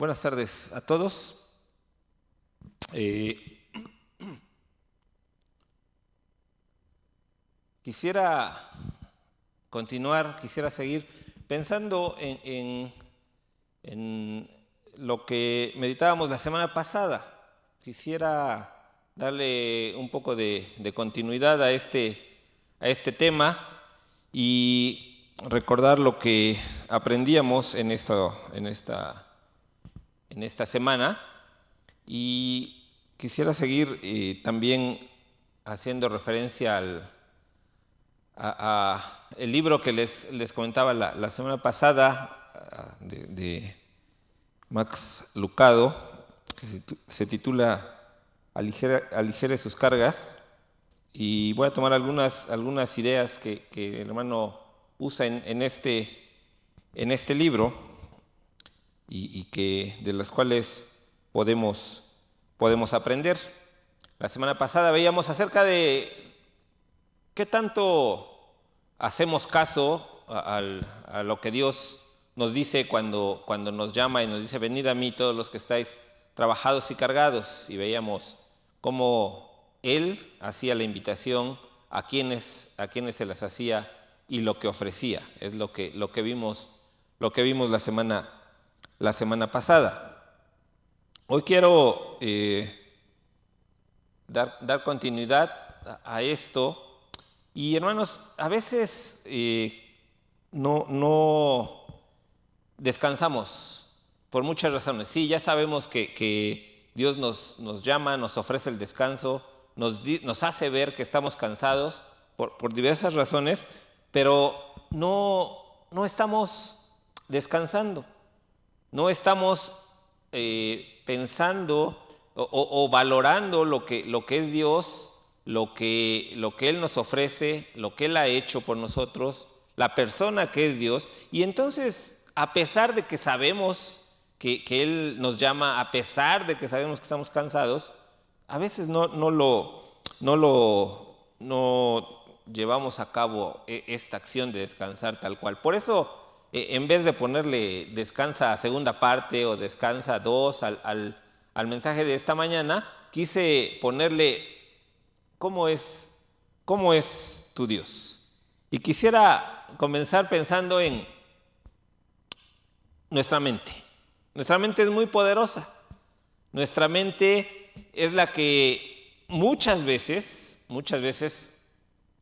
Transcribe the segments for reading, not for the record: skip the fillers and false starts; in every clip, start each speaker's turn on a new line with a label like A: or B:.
A: Buenas tardes a todos. Quisiera seguir pensando en lo que meditábamos la semana pasada. Quisiera darle un poco de continuidad a este tema y recordar lo que aprendíamos en esta semana, y quisiera seguir también haciendo referencia a el libro que les comentaba la semana pasada de Max Lucado, que se titula Aligere sus cargas, y voy a tomar algunas ideas que el hermano usa en este libro y de las cuales podemos aprender. La semana pasada veíamos acerca de qué tanto hacemos caso a lo que Dios nos dice cuando nos llama y nos dice: venid a mí todos los que estáis trabajados y cargados. Y veíamos cómo Él hacía la invitación a quienes se las hacía y lo que ofrecía. Es lo que vimos la semana pasada. Hoy quiero dar continuidad a esto. Y hermanos, a veces no descansamos por muchas razones. Sí, ya sabemos que Dios nos llama, nos ofrece el descanso, nos hace ver que estamos cansados por diversas razones, pero no estamos descansando, no estamos pensando o valorando lo que es Dios, lo que Él nos ofrece, lo que Él ha hecho por nosotros, la persona que es Dios. Y entonces, a pesar de que sabemos que Él nos llama, a pesar de que sabemos que estamos cansados, a veces no llevamos a cabo esta acción de descansar tal cual. Por eso, en vez de ponerle descansa a segunda parte o descansa 2 al mensaje de esta mañana, quise ponerle ¿cómo es tu Dios? Y quisiera comenzar pensando en nuestra mente. Nuestra mente es muy poderosa. Nuestra mente es la que muchas veces,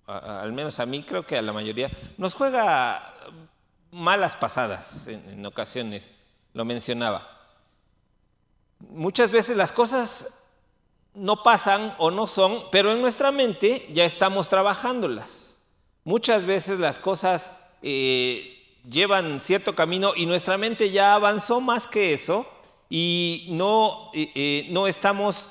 A: al menos a mí, creo que a la mayoría, nos juega malas pasadas en ocasiones. Lo mencionaba. Muchas veces las cosas no pasan o no son, pero en nuestra mente ya estamos trabajándolas. Muchas veces las cosas llevan cierto camino y nuestra mente ya avanzó más que eso y no estamos,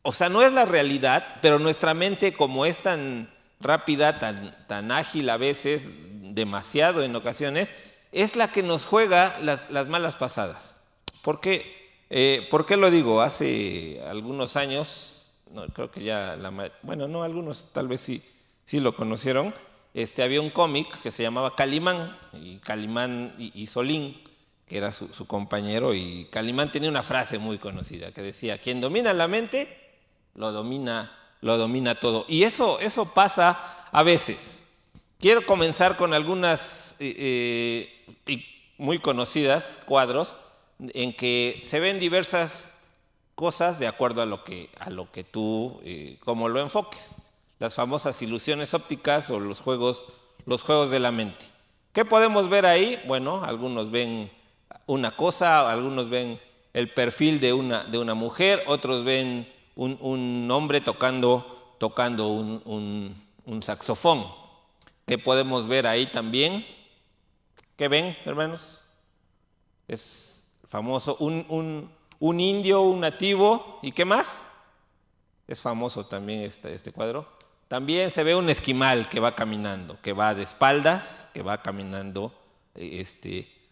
A: o sea, no es la realidad, pero nuestra mente, como es tan rápida, tan ágil a veces, demasiado en ocasiones, es la que nos juega las malas pasadas. ¿Por qué lo digo? Hace algunos años, creo que ya, algunos tal vez sí lo conocieron, había un cómic que se llamaba Calimán, y Calimán y Solín, que era su compañero, y Calimán tenía una frase muy conocida que decía: quien domina la mente, lo domina todo. Y eso pasa a veces. Quiero comenzar con algunas y muy conocidas cuadros en que se ven diversas cosas de acuerdo a lo que tú, como lo enfoques. Las famosas ilusiones ópticas o los juegos de la mente. ¿Qué podemos ver ahí? Bueno, algunos ven una cosa, algunos ven el perfil de una mujer, otros ven un hombre tocando un saxofón. ¿Qué podemos ver ahí también? ¿Qué ven, hermanos? Es famoso un indio, un nativo. ¿Y qué más? Es famoso también este cuadro. También se ve un esquimal que va caminando, que va de espaldas, que va caminando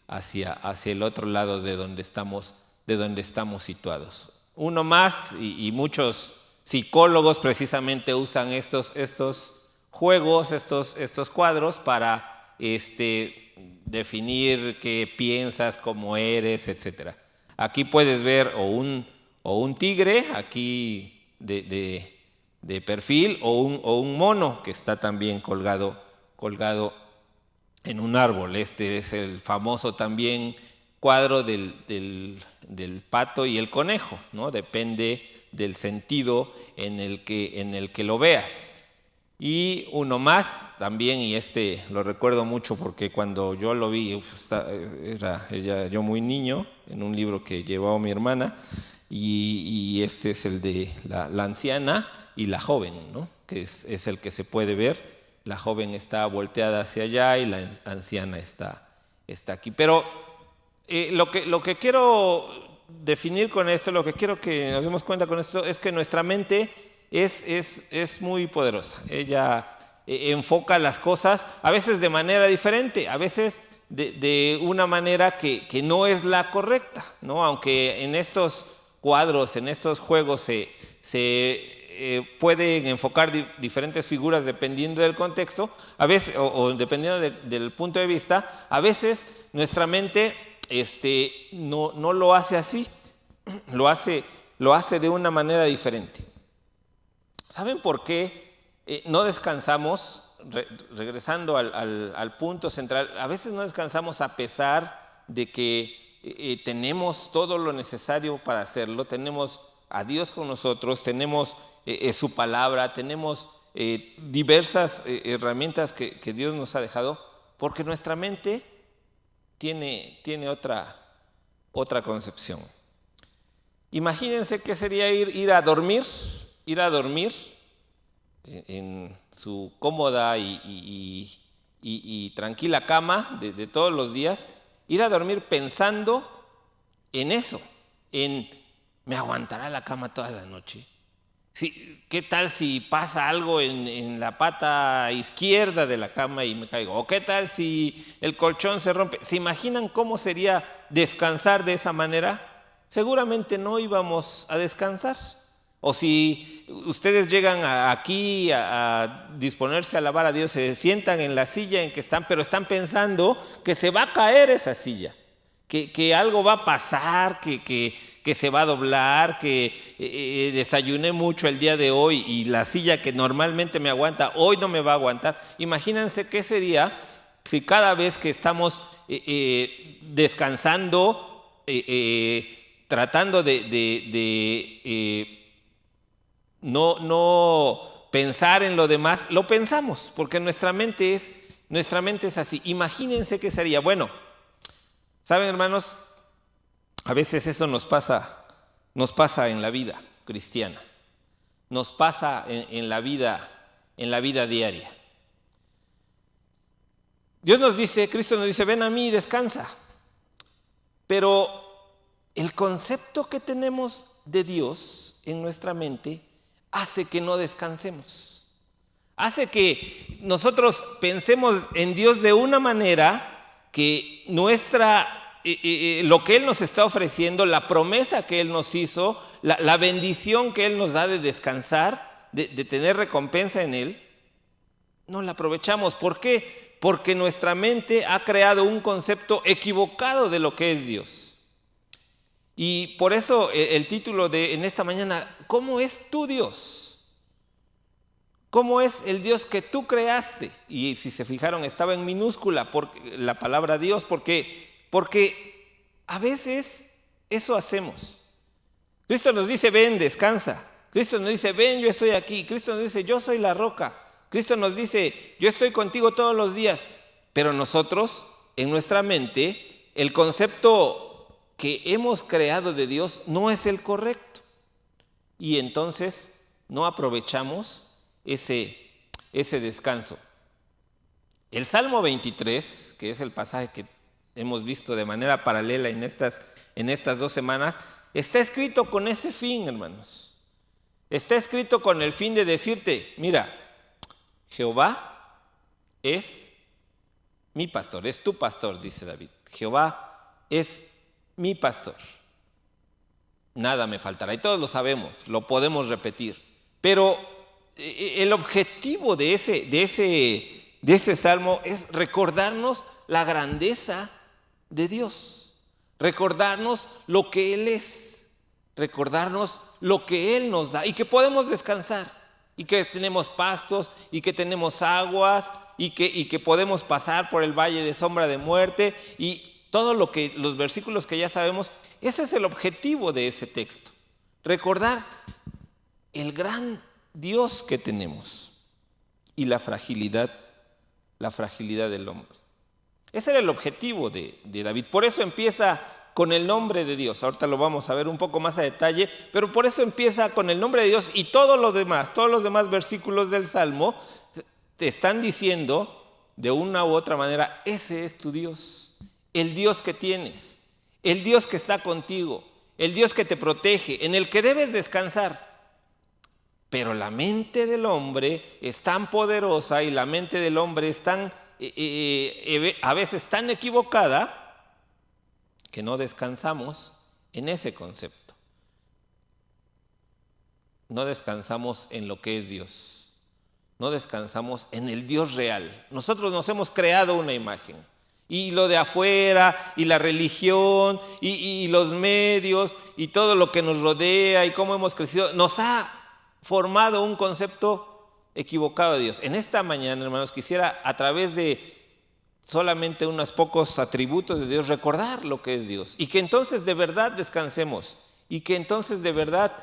A: hacia el otro lado de donde estamos situados. Uno más, y muchos psicólogos precisamente usan estos juegos, estos cuadros para definir qué piensas, cómo eres, etc. Aquí puedes ver o un tigre, aquí de perfil, o un mono que está también colgado en un árbol. Este es el famoso también cuadro del pato y el conejo, ¿no? Depende del sentido en el que lo veas. Y uno más también, y este lo recuerdo mucho porque cuando yo lo vi, era yo muy niño, en un libro que llevaba mi hermana, y este es el de la anciana y la joven, ¿no? Que es el que se puede ver. La joven está volteada hacia allá y la anciana está aquí. Pero lo que quiero definir con esto, lo que quiero que nos demos cuenta con esto, es que nuestra mente es muy poderosa. Ella enfoca las cosas a veces de manera diferente, a veces de una manera que no es la correcta, ¿no? Aunque en estos cuadros, en estos juegos se pueden enfocar diferentes figuras dependiendo del contexto, a veces, o dependiendo del punto de vista, a veces nuestra mente no lo hace así, lo hace de una manera diferente. ¿Saben por qué no descansamos? Regresando al punto central, a veces no descansamos a pesar de que tenemos todo lo necesario para hacerlo, tenemos a Dios con nosotros, tenemos su palabra, tenemos diversas herramientas que Dios nos ha dejado, porque nuestra mente tiene otra concepción. Imagínense qué sería ir a dormir en su cómoda y tranquila cama de todos los días, ir a dormir pensando en eso, en ¿me aguantará la cama toda la noche? Sí, ¿qué tal si pasa algo en la pata izquierda de la cama y me caigo? ¿O qué tal si el colchón se rompe? ¿Se imaginan cómo sería descansar de esa manera? Seguramente no íbamos a descansar. O si ustedes llegan aquí a disponerse a alabar a Dios, se sientan en la silla en que están, pero están pensando que se va a caer esa silla, que algo va a pasar, que se va a doblar, que desayuné mucho el día de hoy y la silla que normalmente me aguanta, hoy no me va a aguantar. Imagínense qué sería si cada vez que estamos descansando, tratando de no pensar en lo demás, lo pensamos, porque nuestra mente es así. Imagínense qué sería. Bueno, ¿saben, hermanos? A veces eso nos pasa en la vida cristiana, nos pasa en la vida diaria. Cristo nos dice, ven a mí y descansa. Pero el concepto que tenemos de Dios en nuestra mente hace que no descansemos. Hace que nosotros pensemos en Dios de una manera que lo que Él nos está ofreciendo, la promesa que Él nos hizo, la bendición que Él nos da de descansar, de tener recompensa en Él, no la aprovechamos. ¿Por qué? Porque nuestra mente ha creado un concepto equivocado de lo que es Dios. Y por eso el título de en esta mañana, ¿cómo es tu Dios? ¿Cómo es el Dios que tú creaste? Y si se fijaron, estaba en minúscula la palabra Dios, porque a veces eso hacemos. Cristo nos dice, ven, descansa. Cristo nos dice, ven, yo estoy aquí. Cristo nos dice, yo soy la roca. Cristo nos dice, yo estoy contigo todos los días. Pero nosotros, en nuestra mente, el concepto que hemos creado de Dios no es el correcto. Y entonces no aprovechamos ese descanso. El Salmo 23, que es el pasaje que hemos visto de manera paralela en estas 2 semanas, está escrito con ese fin, hermanos. Está escrito con el fin de decirte, mira, Jehová es mi pastor, es tu pastor, dice David. Jehová es mi pastor. Nada me faltará. Y todos lo sabemos, lo podemos repetir. Pero el objetivo de ese salmo es recordarnos la grandeza de Dios. recordarnos lo que Él es, recordarnos lo que Él nos da y que podemos descansar y que tenemos pastos y que tenemos aguas y que podemos pasar por el valle de sombra de muerte y todo lo que los versículos que ya sabemos. Ese es el objetivo de ese texto, recordar el gran Dios que tenemos y la fragilidad del hombre. Ese era el objetivo de David. Por eso empieza con el nombre de Dios. Ahorita lo vamos a ver un poco más a detalle, pero por eso empieza con el nombre de Dios y todos los demás versículos del Salmo te están diciendo de una u otra manera, ese es tu Dios, el Dios que tienes, el Dios que está contigo, el Dios que te protege, en el que debes descansar. Pero la mente del hombre es tan poderosa y la mente del hombre es tan, a veces tan equivocada que no descansamos en ese concepto. No descansamos en lo que es Dios. No descansamos en el Dios real. Nosotros nos hemos creado una imagen. Y lo de afuera, y la religión, y los medios, y todo lo que nos rodea, y cómo hemos crecido, nos ha formado un concepto equivocado de Dios. En esta mañana, hermanos, quisiera a través de solamente unos pocos atributos de Dios recordar lo que es Dios y que entonces de verdad descansemos y que entonces de verdad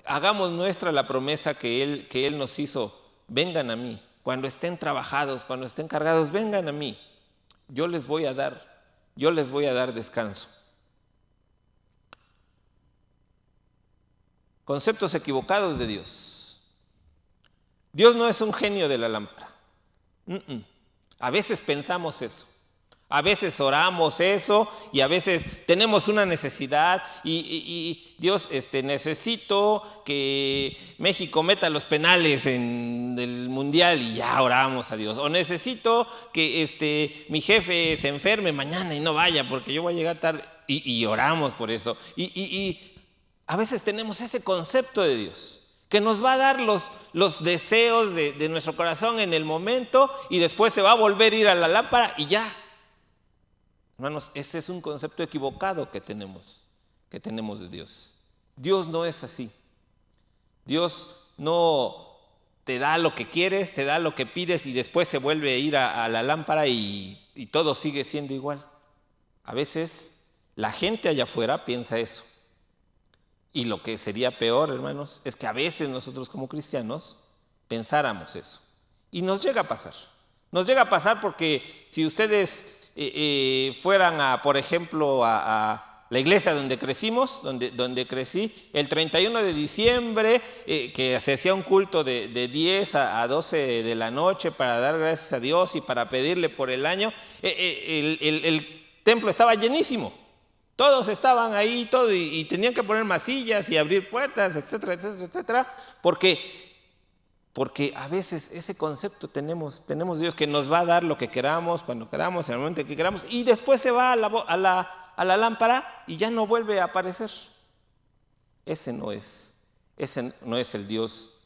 A: hagamos nuestra la promesa que Él nos hizo. Vengan a mí, cuando estén trabajados, cuando estén cargados, vengan a mí. Yo les voy a dar descanso. Conceptos equivocados de Dios. Dios no es un genio de la lámpara. A veces pensamos eso. A veces oramos eso y a veces tenemos una necesidad y Dios, necesito que México meta los penales en el mundial y ya oramos a Dios. O necesito que mi jefe se enferme mañana y no vaya porque yo voy a llegar tarde y oramos por eso. Y a veces tenemos ese concepto de Dios que nos va a dar los deseos de nuestro corazón en el momento y después se va a volver a ir a la lámpara y ya. Hermanos, ese es un concepto equivocado que tenemos de Dios. Dios no es así. Dios no te da lo que quieres, te da lo que pides y después se vuelve a ir a la lámpara y todo sigue siendo igual. A veces la gente allá afuera piensa eso. Y lo que sería peor, hermanos, es que a veces nosotros como cristianos pensáramos eso. Y nos llega a pasar. Nos llega a pasar porque si ustedes fueran por ejemplo, a la iglesia donde crecimos, donde crecí, el 31 de diciembre, que se hacía un culto de 10 a 12 de la noche para dar gracias a Dios y para pedirle por el año, el templo estaba llenísimo. Todos estaban ahí y tenían que poner masillas y abrir puertas, etcétera, etcétera, etcétera, porque a veces ese concepto tenemos Dios que nos va a dar lo que queramos, cuando queramos, en el momento que queramos, y después se va a la lámpara y ya no vuelve a aparecer. Ese no es el Dios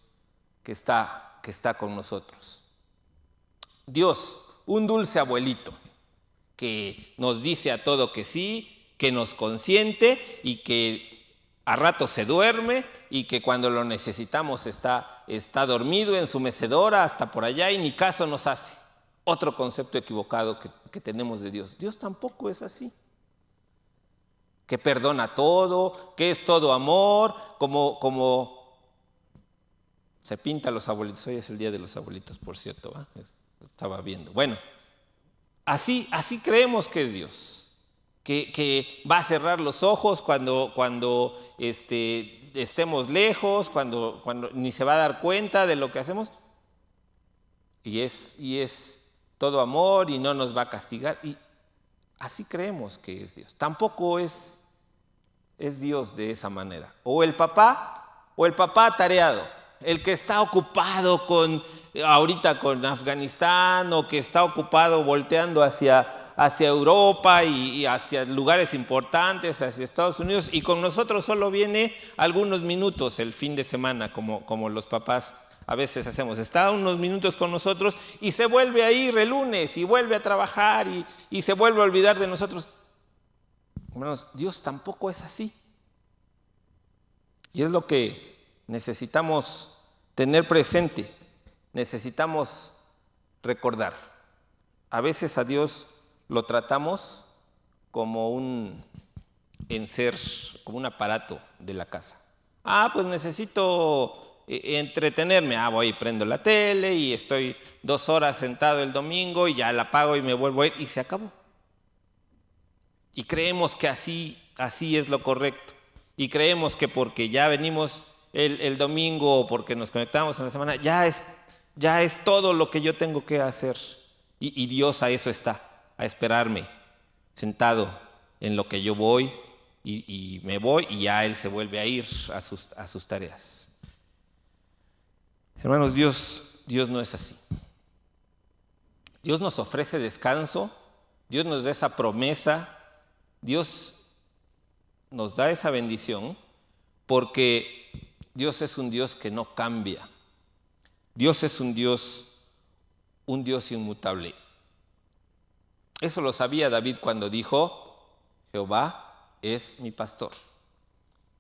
A: que está con nosotros. Dios, un dulce abuelito que nos dice a todo que sí, que nos consiente y que a rato se duerme y que cuando lo necesitamos está dormido en su mecedora hasta por allá y ni caso nos hace. Otro concepto equivocado que tenemos de Dios. Dios tampoco es así. Que perdona todo, que es todo amor, como se pinta a los abuelitos. Hoy es el día de los abuelitos, por cierto, ¿eh? Estaba viendo. Bueno, así creemos que es Dios. Que va a cerrar los ojos cuando estemos lejos, cuando ni se va a dar cuenta de lo que hacemos. Y es todo amor y no nos va a castigar. Y así creemos que es Dios. Tampoco es Dios de esa manera. O el papá atareado, el que está ocupado ahorita con Afganistán o que está ocupado volteando hacia Europa y hacia lugares importantes, hacia Estados Unidos, y con nosotros solo viene algunos minutos el fin de semana, como los papás a veces hacemos. Está unos minutos con nosotros y se vuelve a ir el lunes y vuelve a trabajar y se vuelve a olvidar de nosotros. Hermanos, Dios tampoco es así. Y es lo que necesitamos tener presente, necesitamos recordar. A veces a Dios lo tratamos como un enser, como un aparato de la casa. Pues necesito entretenerme. Voy y prendo la tele y estoy 2 horas sentado el domingo y ya la apago y me vuelvo a ir y se acabó. Y creemos que así es lo correcto. Y creemos que porque ya venimos el domingo o porque nos conectamos en la semana, ya es todo lo que yo tengo que hacer. Y Dios a eso está, a esperarme, sentado en lo que yo voy y me voy y ya Él se vuelve a ir a sus tareas. Hermanos, Dios no es así. Dios nos ofrece descanso, Dios nos da esa promesa, Dios nos da esa bendición porque Dios es un Dios que no cambia. Dios es un Dios inmutable. Eso lo sabía David cuando dijo, Jehová es mi pastor.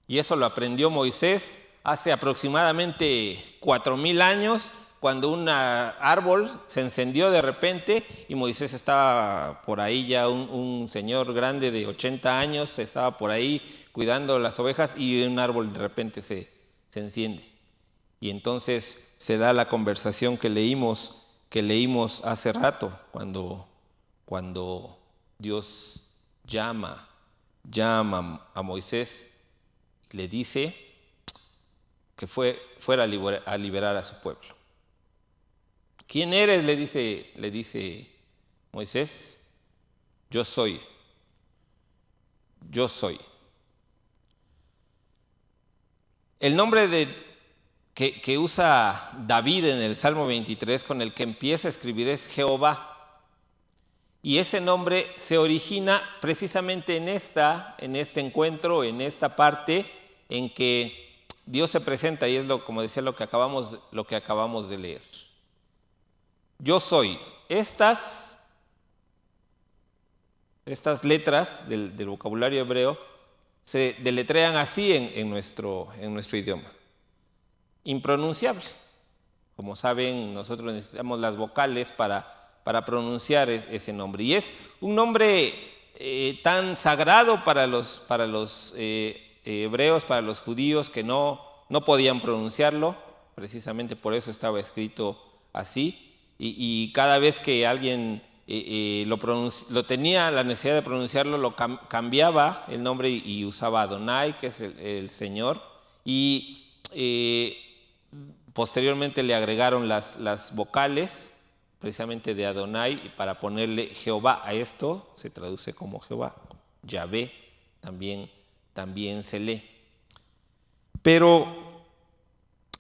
A: Y eso lo aprendió Moisés hace aproximadamente 4,000 años, cuando un árbol se encendió de repente y Moisés estaba por ahí ya, un señor grande de 80 años, estaba por ahí cuidando las ovejas y un árbol de repente se enciende. Y entonces se da la conversación que leímos hace rato, cuando Dios llama a Moisés y le dice que fuera a liberar a su pueblo. ¿Quién eres?, le dice Moisés. Yo soy. El nombre que usa David en el Salmo 23, con el que empieza a escribir, es Jehová. Y ese nombre se origina precisamente en este encuentro, en esta parte en que Dios se presenta, y es como decía lo que acabamos de leer. Yo soy. Estas letras del vocabulario hebreo se deletrean así en nuestro idioma. Impronunciable. Como saben, nosotros necesitamos las vocales para pronunciar ese nombre. Y es un nombre tan sagrado para los hebreos, para los judíos, que no podían pronunciarlo. Precisamente por eso estaba escrito así. Y cada vez que alguien lo tenía la necesidad de pronunciarlo, lo cambiaba el nombre y usaba Adonai, que es el Señor. Y posteriormente le agregaron las vocales, precisamente de Adonai, para ponerle Jehová a esto. Se traduce como Jehová. Yahvé también se lee. Pero,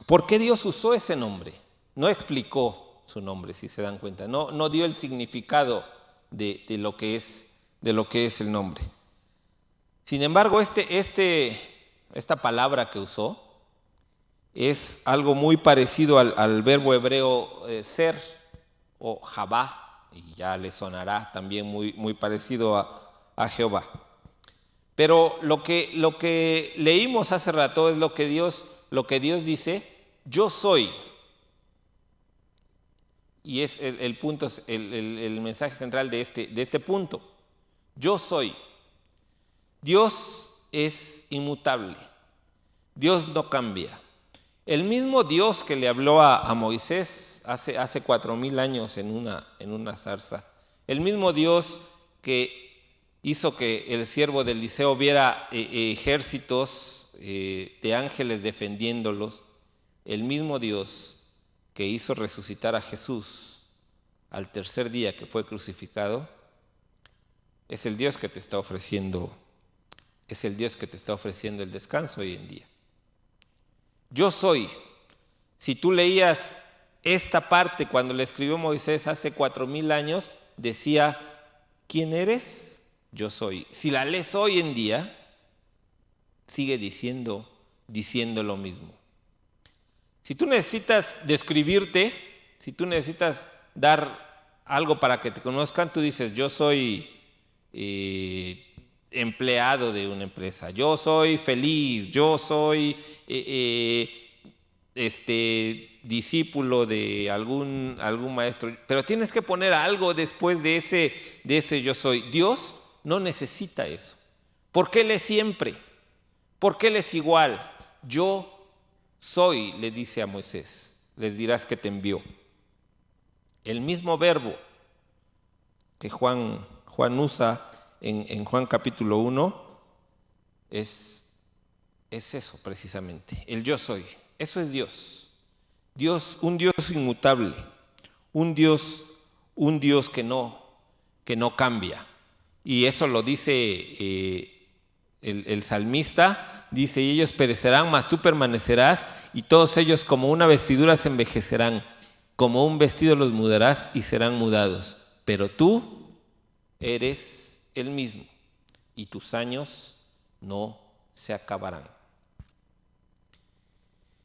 A: ¿por qué Dios usó ese nombre? No explicó su nombre, si se dan cuenta. No dio el significado de lo que es el nombre. Sin embargo, esta palabra que usó es algo muy parecido al verbo hebreo ser o Javá, y ya le sonará también muy parecido a Jehová. Pero lo que leímos hace rato es lo que Dios dice: yo soy. Y es el punto, el mensaje central de este punto. Yo soy. Dios es inmutable. Dios no cambia. El mismo Dios que le habló a Moisés hace 4,000 años en una zarza, el mismo Dios que hizo que el siervo de Eliseo viera ejércitos de ángeles defendiéndolos, el mismo Dios que hizo resucitar a Jesús al tercer día que fue crucificado, es el Dios que te está ofreciendo el descanso hoy en día. Yo soy. Si tú leías esta parte cuando le escribió Moisés hace 4,000 años, decía: ¿quién eres? Yo soy. Si la lees hoy en día, sigue diciendo lo mismo. Si tú necesitas describirte, si tú necesitas dar algo para que te conozcan, tú dices: yo soy empleado de una empresa, yo soy feliz, yo soy discípulo de algún maestro, pero tienes que poner algo después de ese yo soy. Dios no necesita eso, porque Él es siempre, porque Él es igual. Yo soy, le dice a Moisés, les dirás que te envió. El mismo verbo que Juan usa en Juan capítulo 1 es eso precisamente, el yo soy. Eso es Dios. Dios, un Dios inmutable, un Dios que no cambia. Y eso lo dice el salmista, dice, y ellos perecerán, mas tú permanecerás, y todos ellos como una vestidura se envejecerán, como un vestido los mudarás y serán mudados. Pero tú eres el mismo, y tus años no se acabarán.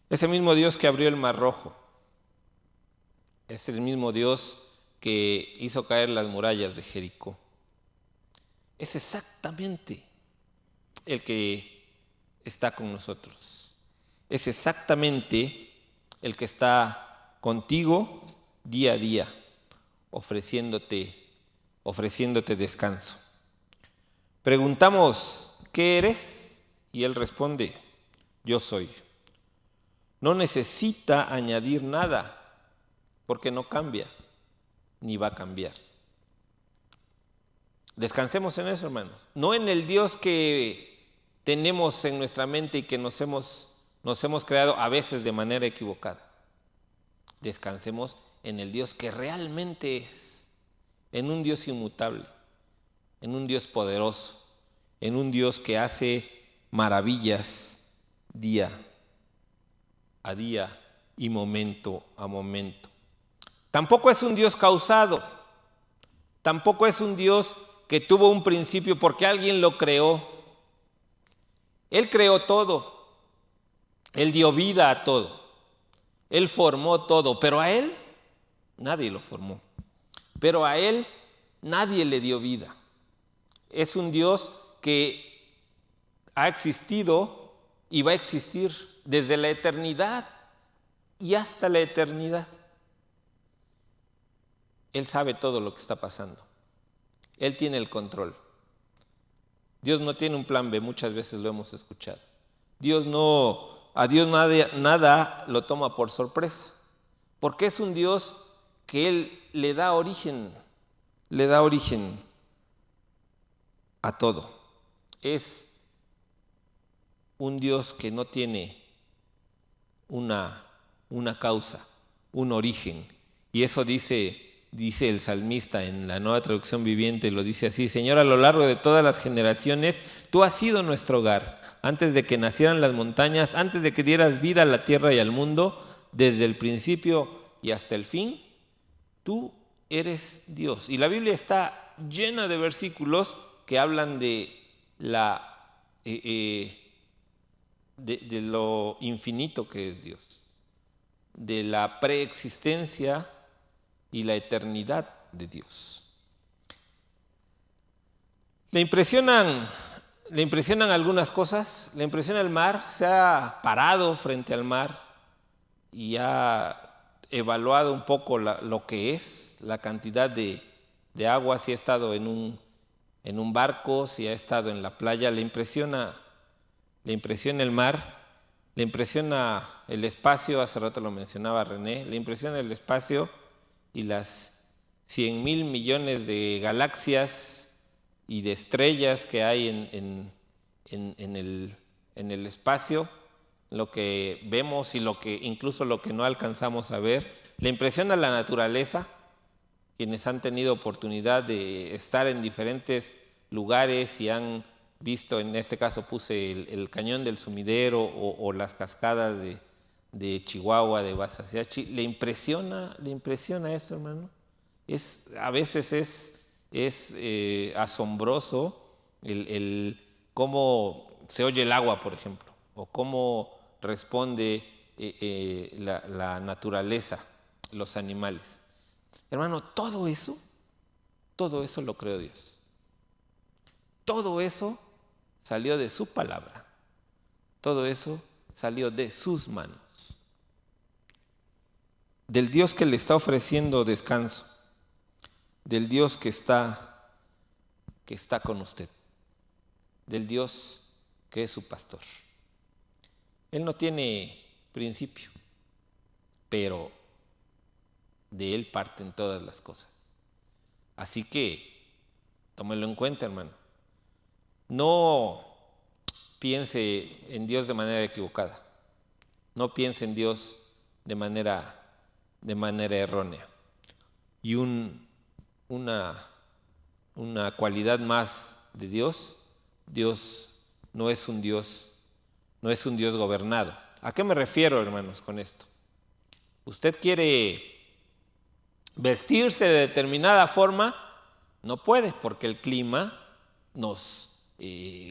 A: Ese mismo Dios que abrió el Mar Rojo es el mismo Dios que hizo caer las murallas de Jericó. Es exactamente el que está con nosotros. Es exactamente el que está contigo día a día, ofreciéndote descanso. Preguntamos, ¿qué eres? Y Él responde, yo soy. No necesita añadir nada, porque no cambia, ni va a cambiar. Descansemos en eso, hermanos. No en el Dios que tenemos en nuestra mente y que nos hemos creado a veces de manera equivocada. Descansemos en el Dios que realmente es, en un Dios inmutable, en un Dios poderoso, en un Dios que hace maravillas día a día y momento a momento. Tampoco es un Dios causado, tampoco es un Dios que tuvo un principio porque alguien lo creó. Él creó todo, Él dio vida a todo, Él formó todo, pero a Él nadie lo formó, pero a Él nadie le dio vida. Es un Dios que ha existido y va a existir desde la eternidad y hasta la eternidad. Él sabe todo lo que está pasando. Él tiene el control. Dios no tiene un plan B, muchas veces lo hemos escuchado. A Dios nada lo toma por sorpresa, porque es un Dios que Él le da origen a todo. Es un Dios que no tiene una causa, un origen. Y eso dice el salmista en la Nueva Traducción Viviente, lo dice así: Señor, a lo largo de todas las generaciones, tú has sido nuestro hogar. Antes de que nacieran las montañas, antes de que dieras vida a la tierra y al mundo, desde el principio y hasta el fin, tú eres Dios. Y la Biblia está llena de versículos que hablan de lo infinito que es Dios, de la preexistencia y la eternidad de Dios. Le impresionan algunas cosas. Le impresiona el mar. Se ha parado frente al mar y ha evaluado un poco lo que es la cantidad de agua. Si ha estado en un barco, si ha estado en la playa, le impresiona el mar, le impresiona el espacio. Hace rato lo mencionaba René, le impresiona el espacio y las 100,000 millones de galaxias y de estrellas que hay en el espacio, lo que vemos y incluso lo que no alcanzamos a ver. Le impresiona la naturaleza. Quienes han tenido oportunidad de estar en diferentes lugares y han visto, en este caso puse el cañón del Sumidero o las cascadas de Chihuahua, de Basasiachi, le impresiona esto, hermano. A veces es asombroso el cómo se oye el agua, por ejemplo, o cómo responde la naturaleza, los animales. Hermano, todo eso lo creó Dios. Todo eso salió de su palabra. Todo eso salió de sus manos. Del Dios que le está ofreciendo descanso. Del Dios que está con usted. Del Dios que es su pastor. Él no tiene principio, pero de Él parten todas las cosas. Así que tómelo en cuenta, hermano. No piense en Dios de manera equivocada. No piense en Dios de manera errónea. Y una cualidad más de Dios: Dios no es un Dios gobernado. ¿A qué me refiero, hermanos, con esto? Usted quiere vestirse de determinada forma, no puede, porque el clima nos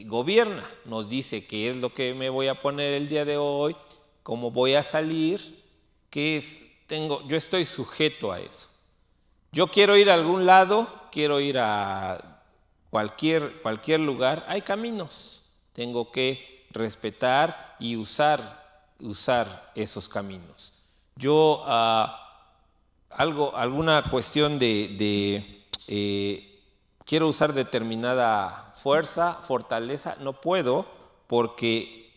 A: gobierna, nos dice qué es lo que me voy a poner el día de hoy, cómo voy a salir, yo estoy sujeto a eso. Yo quiero ir a algún lado, quiero ir a cualquier lugar, hay caminos, tengo que respetar y usar esos caminos. Yo alguna cuestión quiero usar determinada fuerza, fortaleza, no puedo porque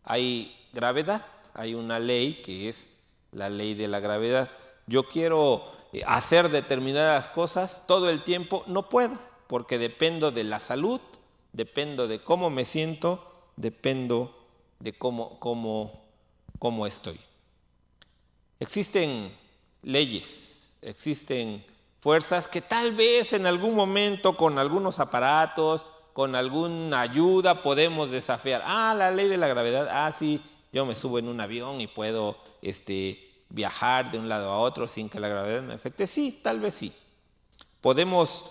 A: hay gravedad, hay una ley que es la ley de la gravedad. Yo quiero hacer determinadas cosas todo el tiempo, no puedo, porque dependo de la salud, dependo de cómo me siento, dependo de cómo estoy. Existen leyes, existen fuerzas que tal vez en algún momento con algunos aparatos, con alguna ayuda podemos desafiar. La ley de la gravedad, sí, yo me subo en un avión y puedo viajar de un lado a otro sin que la gravedad me afecte. Sí, tal vez sí. Podemos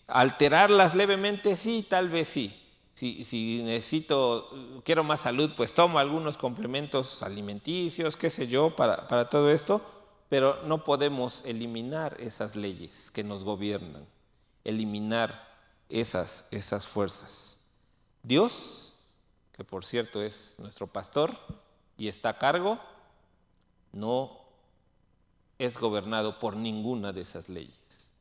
A: alterarlas levemente, sí, tal vez sí. Si quiero más salud, pues tomo algunos complementos alimenticios, qué sé yo, para todo esto, pero no podemos eliminar esas leyes que nos gobiernan, eliminar esas fuerzas. Dios, que por cierto es nuestro pastor y está a cargo, no es gobernado por ninguna de esas leyes,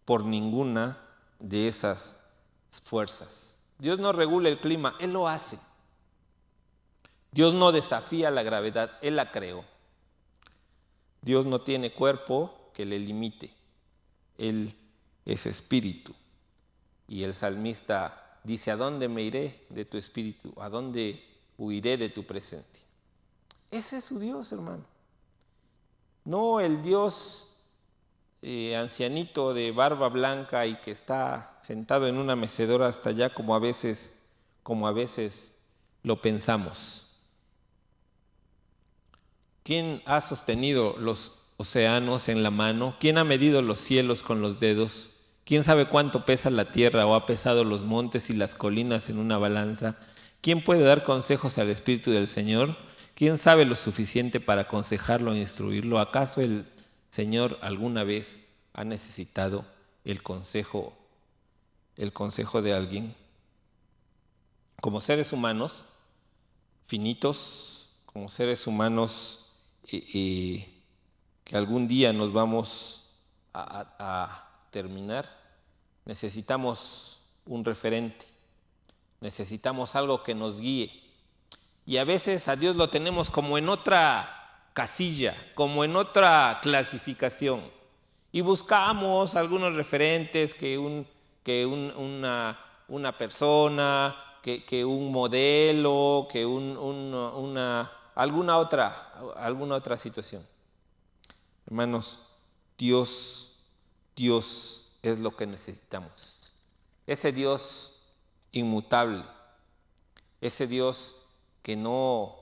A: por ninguna de esas fuerzas. Dios no regula el clima, Él lo hace. Dios no desafía la gravedad, Él la creó. Dios no tiene cuerpo que le limite. Él es espíritu. Y el salmista dice: ¿a dónde me iré de tu espíritu? ¿A dónde huiré de tu presencia? Ese es su Dios, hermano. No el Dios ancianito de barba blanca y que está sentado en una mecedora hasta allá, como a veces lo pensamos. ¿Quién ha sostenido los océanos en la mano? ¿Quién ha medido los cielos con los dedos? ¿Quién sabe cuánto pesa la tierra o ha pesado los montes y las colinas en una balanza? ¿Quién puede dar consejos al Espíritu del Señor? ¿Quién sabe lo suficiente para aconsejarlo e instruirlo? ¿Acaso el Señor alguna vez ha necesitado el consejo de alguien? Como seres humanos finitos, como seres humanos que algún día nos vamos a terminar, necesitamos un referente, necesitamos algo que nos guíe. Y a veces a Dios lo tenemos como en otra casilla, como en otra clasificación. Y buscamos algunos referentes, que una persona, que un modelo, que alguna otra situación. Hermanos, Dios es lo que necesitamos. Ese Dios inmutable, ese Dios que no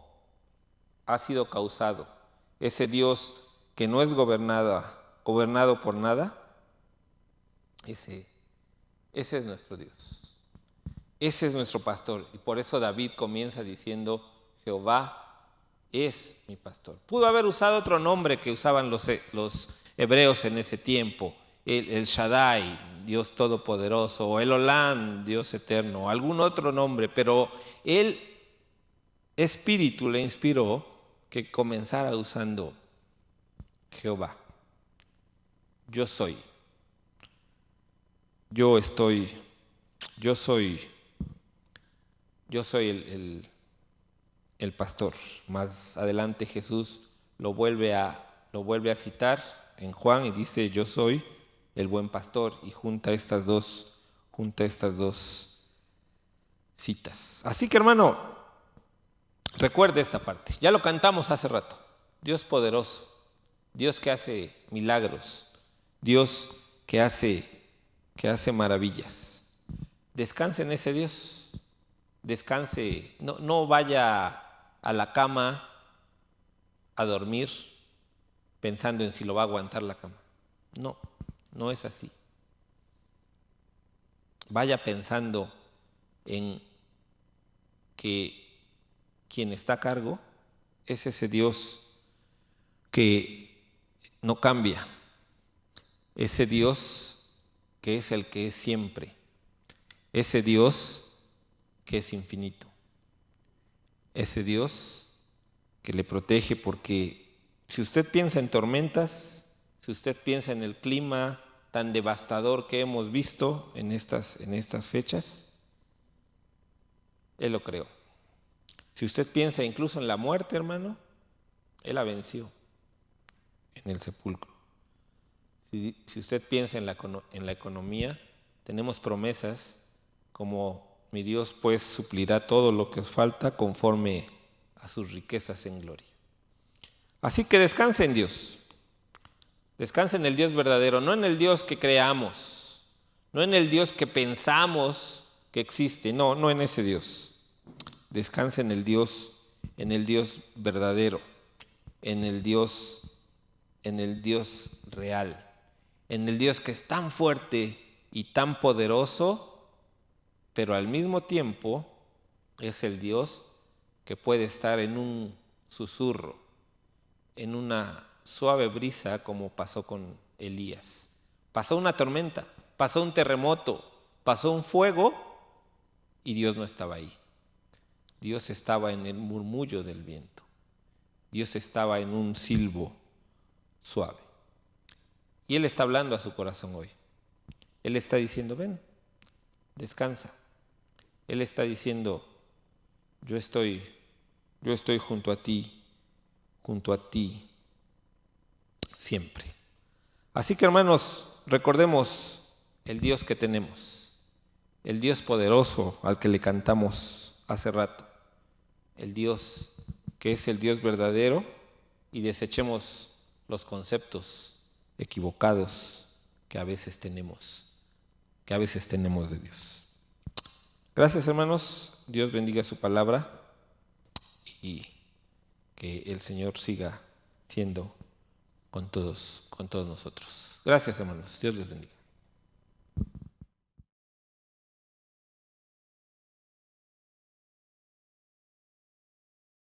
A: ha sido causado, ese Dios que no es gobernado por nada, ese es nuestro Dios. Ese es nuestro pastor. Y por eso David comienza diciendo: Jehová es mi pastor. Pudo haber usado otro nombre que usaban los hebreos en ese tiempo, el Shaddai, Dios Todopoderoso, o el Olam, Dios Eterno, o algún otro nombre, pero el Espíritu le inspiró que comenzara usando Jehová. Yo soy. Yo soy el pastor. Más adelante Jesús lo vuelve a citar en Juan y dice: yo soy el buen pastor, y junta estas dos citas. Así que, hermano, recuerde esta parte. Ya lo cantamos hace rato. Dios poderoso, Dios que hace milagros, Dios que hace maravillas. Descanse en ese Dios. Descanse, no vaya a la cama a dormir pensando en si lo va a aguantar la cama. No es así. Vaya pensando en que quien está a cargo es ese Dios que no cambia, ese Dios que es el que es siempre, ese Dios que es infinito, ese Dios que le protege, porque si usted piensa en tormentas, si usted piensa en el clima tan devastador que hemos visto en estas fechas, Él lo creó. Si usted piensa incluso en la muerte, hermano, Él la venció en el sepulcro. Si usted piensa en la economía, tenemos promesas como: mi Dios pues suplirá todo lo que os falta conforme a sus riquezas en gloria. Así que descanse en Dios. Descanse en el Dios verdadero, no en el Dios que creamos, no en el Dios que pensamos que existe, no en ese Dios. Descanse en el Dios verdadero, en el Dios real, en el Dios que es tan fuerte y tan poderoso, pero al mismo tiempo es el Dios que puede estar en un susurro, en una suave brisa, como pasó con Elías. Pasó una tormenta, pasó un terremoto, pasó un fuego y Dios no estaba ahí. Dios estaba en el murmullo del viento. Dios estaba en un silbo suave. Y Él está hablando a su corazón hoy. Él está diciendo: ven, descansa. Él está diciendo: yo estoy junto a ti siempre. Así que, hermanos, recordemos el Dios que tenemos, el Dios poderoso al que le cantamos hace rato, el Dios que es el Dios verdadero, y desechemos los conceptos equivocados que a veces tenemos de Dios. Gracias, hermanos. Dios bendiga su palabra y que el Señor siga siendo con todos nosotros. Gracias, hermanos. Dios les bendiga.